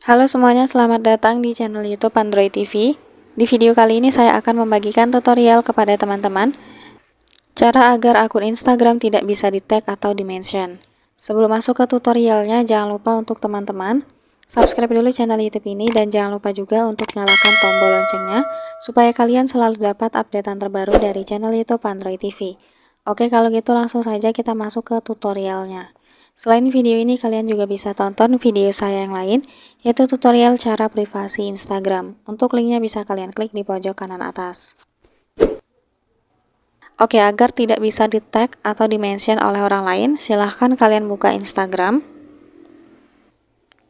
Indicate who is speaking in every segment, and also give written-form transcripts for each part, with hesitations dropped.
Speaker 1: Halo semuanya, selamat datang di channel YouTube Android TV. Di video kali ini saya akan membagikan tutorial kepada teman-teman cara agar akun Instagram tidak bisa di-tag atau di-mention. Sebelum masuk ke tutorialnya, jangan lupa untuk teman-teman subscribe dulu channel YouTube ini dan jangan lupa juga untuk nyalakan tombol loncengnya supaya kalian selalu dapat updatean terbaru dari channel YouTube Android TV. Oke, kalau gitu langsung saja kita masuk ke tutorialnya. Selain video ini, kalian juga bisa tonton video saya yang lain, yaitu tutorial cara privasi Instagram. Untuk linknya bisa kalian klik di pojok kanan atas. Oke, agar tidak bisa di-tag atau di-mention oleh orang lain, silahkan kalian buka Instagram.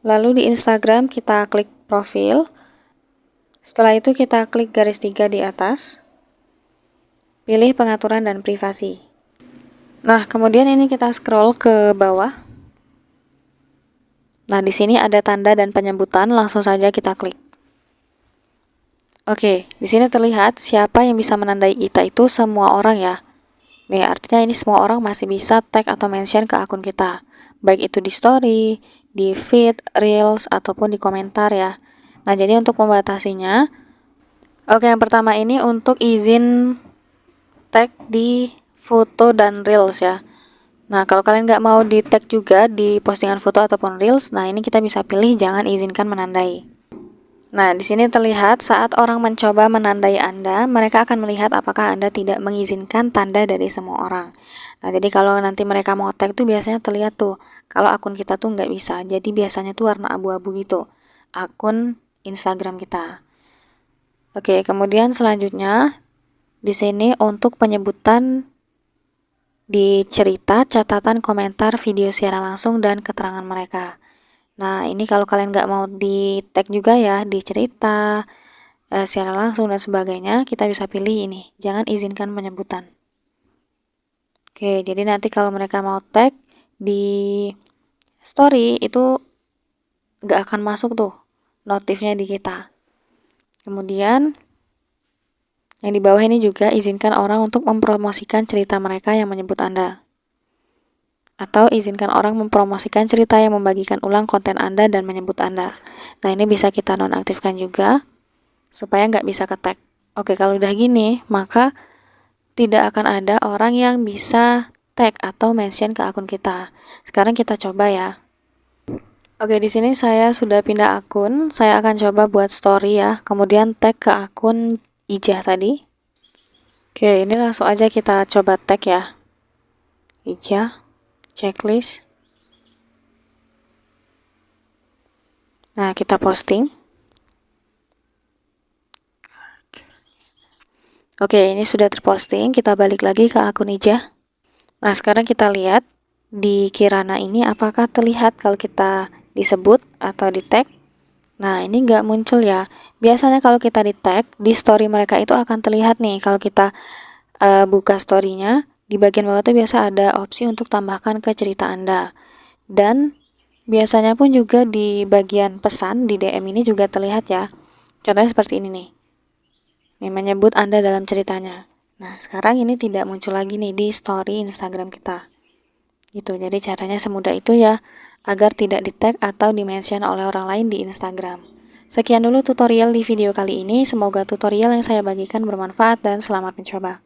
Speaker 1: Lalu di Instagram kita klik profil. Setelah itu kita klik garis 3 di atas. Pilih pengaturan dan privasi. Nah, kemudian ini kita scroll ke bawah. Nah, di sini ada tanda dan penyebutan, langsung saja kita klik. Oke, di sini terlihat siapa yang bisa menandai kita itu semua orang ya. Nih, artinya ini semua orang masih bisa tag atau mention ke akun kita. Baik itu di story, di feed, reels, ataupun di komentar ya. Nah, jadi untuk membatasinya, oke, yang pertama ini untuk izin tag di foto dan reels ya. Nah, kalau kalian nggak mau di tag juga di postingan foto ataupun reels, nah ini kita bisa pilih jangan izinkan menandai. Nah, di sini terlihat saat orang mencoba menandai Anda, mereka akan melihat apakah Anda tidak mengizinkan tanda dari semua orang. Nah, jadi kalau nanti mereka mau tag tuh biasanya terlihat tuh, kalau akun kita tuh nggak bisa. Jadi biasanya tuh warna abu-abu gitu, akun Instagram kita. Oke, kemudian selanjutnya di sini untuk penyebutan di cerita, catatan, komentar, video siaran langsung, dan keterangan mereka. Nah, ini kalau kalian nggak mau di tag juga ya, di cerita, siaran langsung, dan sebagainya, kita bisa pilih ini, jangan izinkan penyebutan. Oke, jadi nanti kalau mereka mau tag di story, itu nggak akan masuk tuh notifnya di kita. Kemudian, yang di bawah ini juga izinkan orang untuk mempromosikan cerita mereka yang menyebut Anda. Atau izinkan orang mempromosikan cerita yang membagikan ulang konten Anda dan menyebut Anda. Nah, ini bisa kita nonaktifkan juga, supaya nggak bisa ke-tag. Oke, kalau udah gini, maka tidak akan ada orang yang bisa tag atau mention ke akun kita. Sekarang kita coba ya. Oke, di sini saya sudah pindah akun. Saya akan coba buat story ya, kemudian tag ke akun Ijah tadi. Oke, ini langsung aja kita coba tag ya. Ijah, checklist. Nah, kita posting. Oke, ini sudah terposting. Kita balik lagi ke akun Ijah. Nah, sekarang kita lihat di Kirana ini apakah terlihat kalau kita disebut atau di tag. Nah, ini nggak muncul ya. Biasanya kalau kita di tag, di story mereka itu akan terlihat nih. Kalau kita buka story-nya, di bagian bawah tuh biasa ada opsi untuk tambahkan ke cerita Anda. Dan biasanya pun juga di bagian pesan di DM ini juga terlihat ya. Contohnya seperti ini nih. Nih menyebut Anda dalam ceritanya. Nah, sekarang ini tidak muncul lagi nih di story Instagram kita. Gitu. Jadi caranya semudah itu ya, agar tidak di-tag atau di-mention oleh orang lain di Instagram. Sekian dulu tutorial di video kali ini. Semoga tutorial yang saya bagikan bermanfaat dan selamat mencoba.